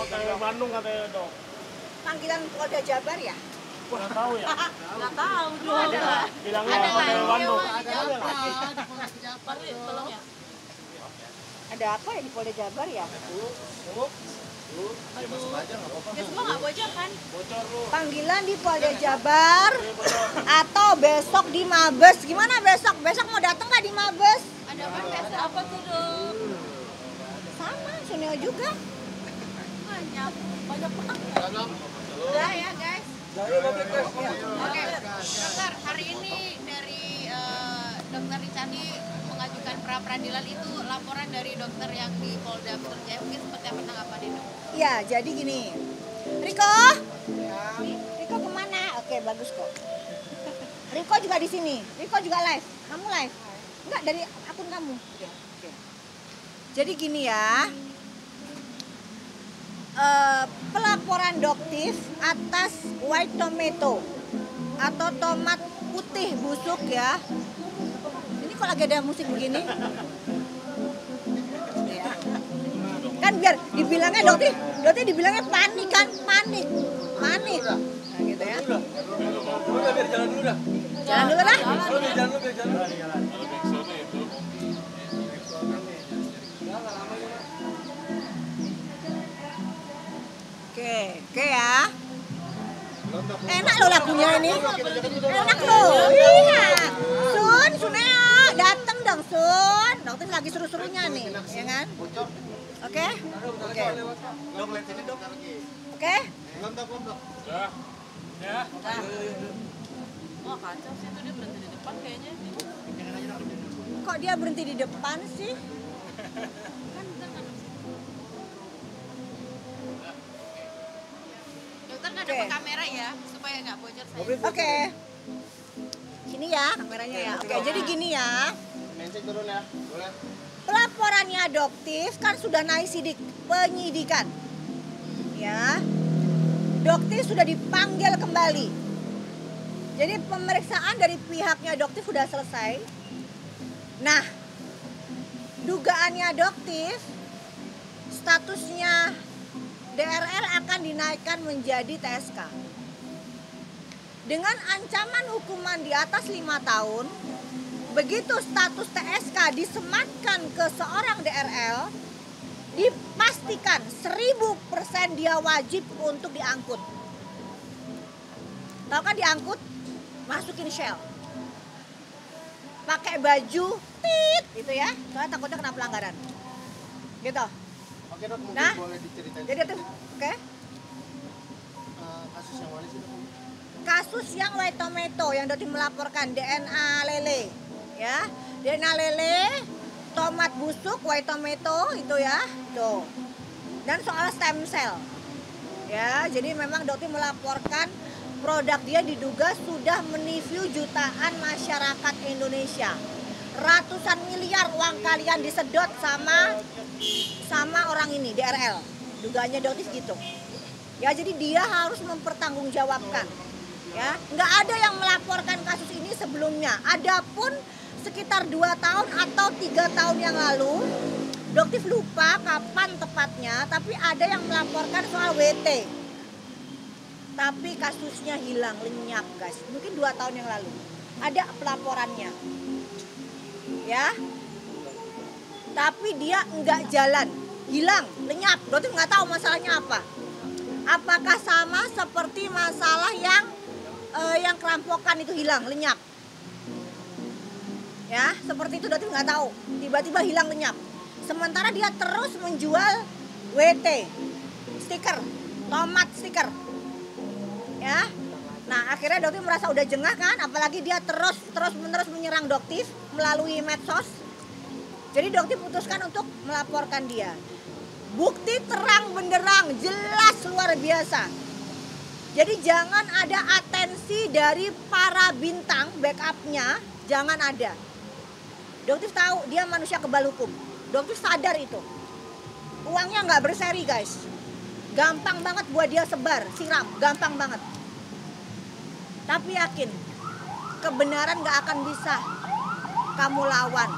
Hotel Bandung katanya dok. Panggilan Polda Jabar ya? Nggak tahu ya? Nggak tahu juga. Bilangnya Hotel Bandung. Tolong ya. Ada apa ya di Polda Jabar ya? Ya masuk aja nggak apa-apa. Ya semua nggak bocor kan? Bocor lu. Panggilan di Polda Jabar atau besok di Mabes. Gimana besok? Besok mau datang nggak di Mabes? Ada apa pesta? Apa tuh dong? Sama, Suneo juga. Banyak banget. Udah ya guys. Oke, dokter, hari ini dari dokter Richandi mengajukan pra peradilan itu laporan dari dokter yang di Polda Metro Jaya, mungkin seperti apa tanggapan itu? Ya, jadi gini. Riko? Riko kemana? Oke, bagus kok. Riko juga di sini. Riko juga live. Kamu live? Enggak, dari akun kamu. Oke. Jadi gini ya. Pelaporan Doktif atas white tomato atau tomat putih busuk ya. Ini kok lagi ada musik begini? Ya. Kan biar dibilangnya Doktif dibilangnya panik kan, panik. Nah gitu ya. Udah biar jalan dulu dah. Jalan dulu dah. Biar jalan dulu. Oke ya. Enak loh lagunya ini. Enak loh. Iya. Suneo, dateng dong Sun. Dokter lagi seru-serunya nih, ya kan? Oke. Dok, lihat sini dok. Oke. Belum dok. Ya. Wah kacau sih, itu dia berhenti di depan kayaknya. Kok dia berhenti di depan sih? Kan bentar kan. Dokter nggak ada kamera ya, supaya nggak bocor saya. Oke. Sini ya kameranya ya. Oke, jadi gini ya. Mensik turun ya. Boleh. Pelaporannya Doktif kan sudah naik sidik penyidikan. Ya. Doktif sudah dipanggil kembali. Jadi pemeriksaan dari pihaknya Doktif sudah selesai. Nah, dugaannya Doktif statusnya DRL akan dinaikkan menjadi TSK. Dengan ancaman hukuman di atas 5 tahun, begitu status TSK disematkan ke seorang DRL, dipastikan 1000% dia wajib untuk diangkut. Tahu kan diangkut? Masukin shell. Pakai baju tit gitu ya. Soalnya takutnya kena pelanggaran. Gitu. Oke dok, mungkin Nah, boleh diceritain. Jadi itu, oke. Kasus yang mana sih dok? Kasus yang white tomato yang Doti melaporkan DNA lele, ya, DNA lele, tomat busuk, white tomato itu ya, tuh. Dan soal stem cell, ya, jadi memang Doti melaporkan produk dia diduga sudah menipu jutaan masyarakat Indonesia. Ratusan miliar uang kalian disedot sama orang ini DRL, dugaannya Doti gitu. Ya, jadi dia harus mempertanggungjawabkan. Ya, nggak ada yang melaporkan kasus ini sebelumnya. Adapun sekitar 2 tahun atau 3 tahun yang lalu, Doktif lupa kapan tepatnya, tapi ada yang melaporkan soal WT. Tapi kasusnya hilang, lenyap guys. Mungkin 2 tahun yang lalu. Ada pelaporannya. Ya. Tapi dia nggak jalan, hilang, lenyap. Doktif nggak tahu masalahnya apa. Apakah sama seperti masalah yang kerampokan itu hilang, lenyap. Ya, seperti itu Doktif nggak tahu. Tiba-tiba hilang, lenyap. Sementara dia terus menjual WT, stiker, tomat stiker. Ya. Nah, akhirnya Doktif merasa udah jengah kan, apalagi dia terus-menerus menyerang Doktif melalui medsos. Jadi Doktif putuskan untuk melaporkan dia. Bukti terang benderang, jelas luar biasa. Jadi jangan ada atensi dari para bintang backupnya, jangan ada. Doktif tahu dia manusia kebal hukum. Doktif sadar itu. Uangnya nggak berseri guys. Gampang banget buat dia sebar, siram, gampang banget. Tapi yakin, kebenaran nggak akan bisa kamu lawan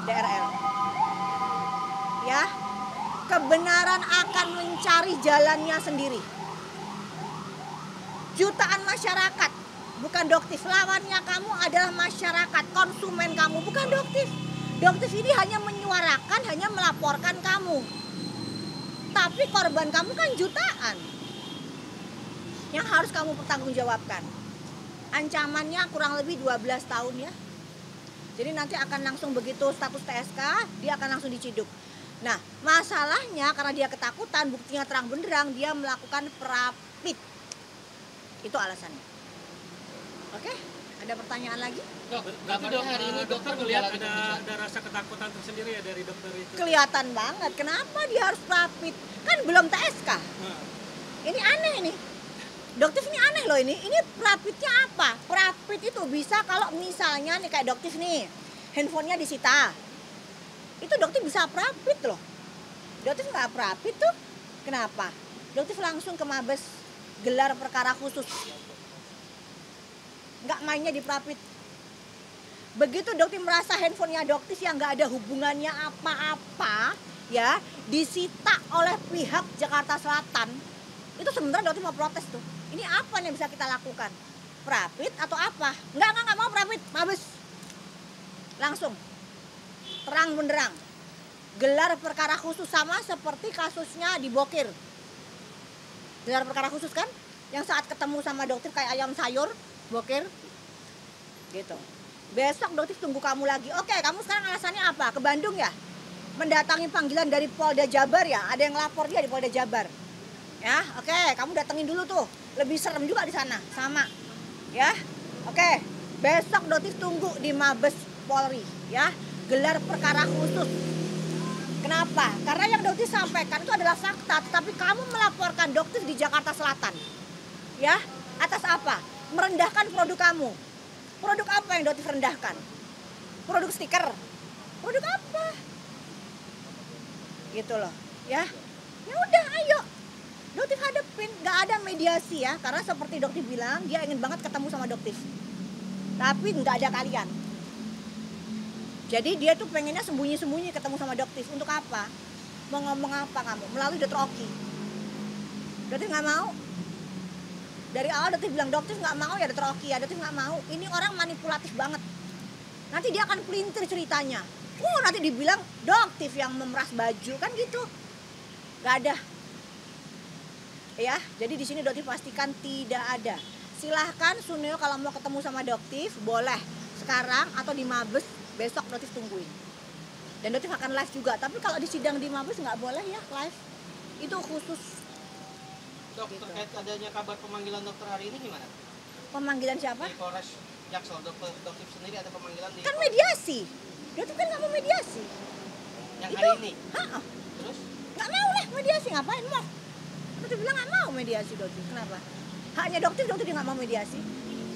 DRL. Ya, kebenaran akan mencari jalannya sendiri. Jutaan masyarakat, bukan Doktif. Lawannya kamu adalah masyarakat, konsumen kamu, bukan Doktif. Doktif ini hanya menyuarakan, hanya melaporkan kamu. Tapi korban kamu kan jutaan. Yang harus kamu pertanggungjawabkan. Ancamannya kurang lebih 12 tahun ya. Jadi nanti akan langsung begitu status TSK, dia akan langsung diciduk. Nah, masalahnya karena dia ketakutan, buktinya terang benderang, dia melakukan perapit. Itu alasannya. Oke, ada pertanyaan lagi? Dok, tapi dok, hari ini dokter melihat ada rasa ketakutan tersendiri ya dari dokter itu. Kelihatan banget, kenapa dia harus perapit? Kan belum TSK. Ini aneh nih. Doktif ini aneh loh ini. Ini perapitnya apa? Perapit itu bisa kalau misalnya nih kayak Doktif nih, handphonenya disita. Itu Doktif bisa perapit loh. Doktif nggak perapit tuh. Kenapa? Doktif langsung ke Mabes gelar perkara khusus. Nggak mainnya di perapit. Begitu Doktif merasa handphonenya Doktif yang nggak ada hubungannya apa-apa, ya, disita oleh pihak Jakarta Selatan, itu sebenarnya Doktif mau protes tuh. Ini apa yang bisa kita lakukan? Perapit atau apa? Nggak mau perapit, Mabes. Langsung. Terang benderang. Gelar perkara khusus sama seperti kasusnya di Bokir. Gelar perkara khusus kan? Yang saat ketemu sama Doktif kayak ayam sayur, Bokir. Gitu. Besok Doktif tunggu kamu lagi. Oke, kamu sekarang alasannya apa? Ke Bandung ya? Mendatangi panggilan dari Polda Jabar ya? Ada yang lapor dia di Polda Jabar. Ya, oke, kamu datengin dulu tuh. Lebih serem juga di sana, sama. Ya. Oke. Besok Doktif tunggu di Mabes Polri, ya. Gelar perkara khusus. Kenapa? Karena yang Doktif sampaikan itu adalah fakta, tapi kamu melaporkan Doktif di Jakarta Selatan. Ya, atas apa? Merendahkan produk kamu. Produk apa yang Doktif rendahkan? Produk stiker. Produk apa? Gitu loh, ya. Ya udah, ayo. Doktif hadepin, nggak ada mediasi ya, karena seperti Doktif bilang, dia ingin banget ketemu sama Doktif. Tapi nggak ada kalian. Jadi dia tuh pengennya sembunyi-sembunyi ketemu sama Doktif. Untuk apa? Mau ngomong apa kamu? Melalui Dr. Oki. Doktif nggak mau. Dari awal Doktif bilang Doktif nggak mau ya Dr. Oki ya, Doktif nggak mau. Ini orang manipulatif banget. Nanti dia akan pelintir ceritanya. Nanti dibilang Doktif yang memeras baju kan gitu. Nggak ada. Ya, jadi di sini Doktif pastikan tidak ada. Silahkan Suneo kalau mau ketemu sama Doktif boleh sekarang atau di Mabes, besok Doktif tungguin. Dan Doktif akan live juga. Tapi kalau di sidang di Mabes nggak boleh ya live. Itu khusus. Dok, Gitu. terkait adanya kabar pemanggilan dokter hari ini gimana? Pemanggilan siapa? Di Polres Jaksel, Doktif sendiri ada pemanggilan di Kan mediasi. Doktif kan nggak mau mediasi. yang Itu, hari ini. Terus? Nggak mau lah mediasi, ngapain mau? Doktif bilang nggak mau mediasi Doktif. Kenapa? Haknya Doktif dia nggak mau mediasi.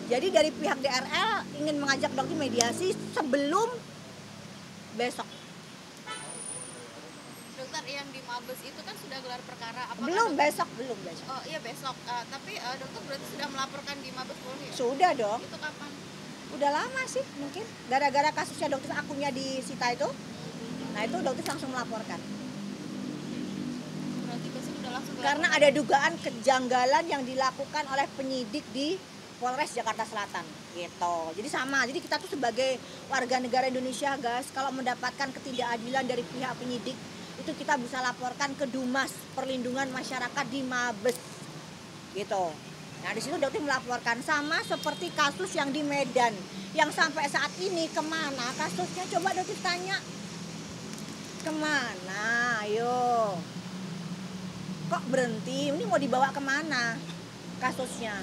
Jadi dari pihak DRL ingin mengajak Doktif mediasi sebelum besok. Dokter yang di Mabes itu kan sudah gelar perkara. Apakah Belum dokter- besok. Oh iya besok. Tapi dokter berarti sudah melaporkan di Mabes Polri ya? Sudah dong. Itu kapan? Udah lama sih mungkin. Gara-gara kasusnya Doktif akunnya disita itu. Nah itu Doktif langsung melaporkan. Berarti besok udah langsung gelar Karena ada dugaan kejanggalan yang dilakukan oleh penyidik di Polres Jakarta Selatan gitu. Jadi sama. Jadi kita tuh sebagai warga negara Indonesia guys, kalau mendapatkan ketidakadilan dari pihak penyidik itu kita bisa laporkan ke Dumas Perlindungan Masyarakat di Mabes gitu. Nah di situ Doktif melaporkan sama seperti kasus yang di Medan yang sampai saat ini kemana kasusnya, coba Doktif tanya kemana, ayo kok berhenti, ini mau dibawa kemana kasusnya.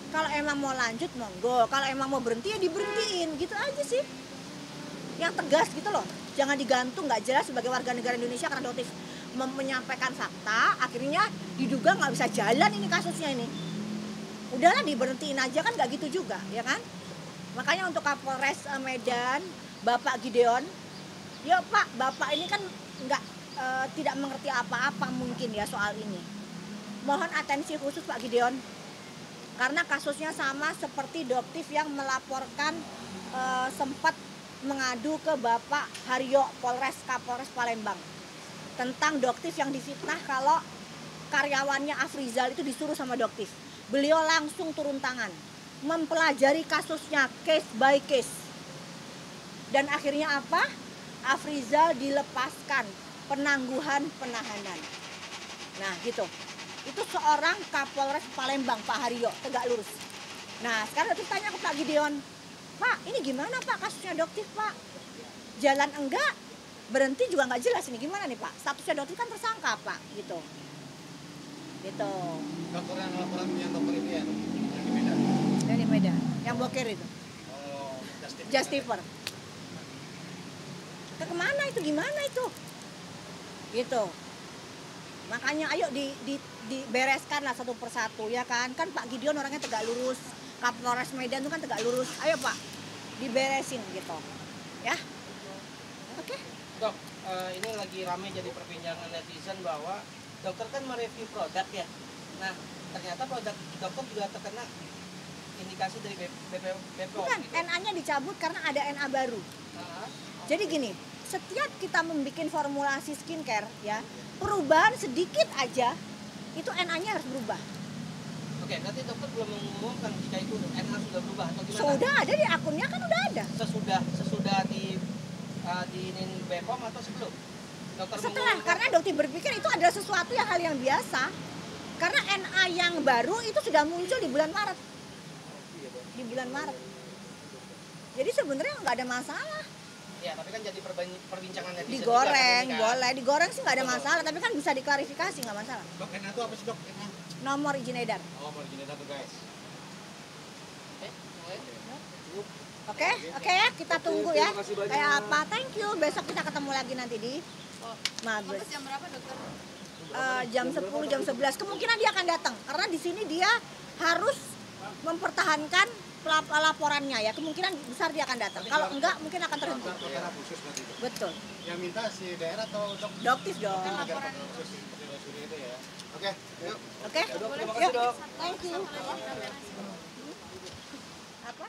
Kalau emang mau lanjut monggo, kalau emang mau berhenti ya diberhentiin gitu aja sih, yang tegas gitu loh. Jangan digantung nggak jelas sebagai warga negara Indonesia karena Doktif menyampaikan fakta, akhirnya diduga nggak bisa jalan ini kasusnya ini. Udahlah diberhentiin aja kan nggak gitu juga, ya kan? Makanya untuk Kapolres Medan, Bapak Gideon, ya Pak, Bapak ini kan nggak tidak mengerti apa-apa mungkin ya soal ini. Mohon atensi khusus Pak Gideon, karena kasusnya sama seperti Doktif yang melaporkan sempat mengadu ke Bapak Haryo Kapolres Palembang. tentang Doktif yang difitnah kalau karyawannya Afrizal itu disuruh sama Doktif. Beliau langsung turun tangan, mempelajari kasusnya case by case. Dan akhirnya apa? Afrizal dilepaskan, penangguhan penahanan. Nah gitu. Itu seorang Kapolres Palembang, Pak Haryo, tegak lurus. Nah sekarang Doktif tanya ke Pak Gideon, Pak ini gimana Pak kasusnya Doktif Pak? Jalan enggak, berhenti juga nggak jelas ini gimana nih Pak? Statusnya Doktif kan tersangka Pak, gitu. Gitu. Dokter yang laporan yang dokter ini ya, yang di Medan. Dari Medan, yang blokir itu. Oh, Justifer. Kemana itu? Gimana itu? Gitu. Makanya ayo dibereskan lah satu persatu ya kan. Kan Pak Gideon orangnya tegak lurus. Kapolres Medan itu kan tegak lurus. Ayo Pak, diberesin gitu. Ya. Oke. Dok, ini lagi ramai jadi perbincangan netizen bahwa dokter kan mereview produk ya. Nah, ternyata produk dokter juga terkena indikasi dari BPOM Bukan, gitu. NA-nya dicabut karena ada NA baru. Jadi gini, setiap kita membuat formulasi skincare ya, perubahan sedikit aja itu NA-nya harus berubah. Oke, nanti dokter belum mengumumkan jika itu NA sudah berubah atau gimana? Sudah ada di akunnya kan udah ada. Sesudah di BPOM atau sebelum? Dokter Setelah, karena dokter berpikir itu adalah sesuatu yang hal yang biasa. Karena NA yang baru itu sudah muncul di bulan Maret. Di bulan Maret. Jadi sebenarnya nggak ada masalah. Ya, tapi kan jadi perbincangan netizen. Digoreng, juga, kan? boleh. Digoreng sih nggak ada masalah. Tapi kan bisa diklarifikasi, nggak masalah. Dok, NA itu apa sih dok? NA? Nomor izin edar. Oh, mau izin tuh guys. Oke ya, kita tunggu ya. Kayak apa? Thank you. Besok kita ketemu lagi nanti di Mabes. Jam berapa dokter? Jam 10, jam 11. Kemungkinan dia akan datang karena di sini dia harus mempertahankan laporannya ya. Kemungkinan besar dia akan datang. Kalau enggak mungkin akan terhenti. Daerah khusus berarti itu. Betul. Yang minta si daerah atau dok? Doktif dong. Daerah khusus seperti Suri itu ya. Oke, yuk. Oke. Terima Yuk. kasih, Dok. Thank you. Apa?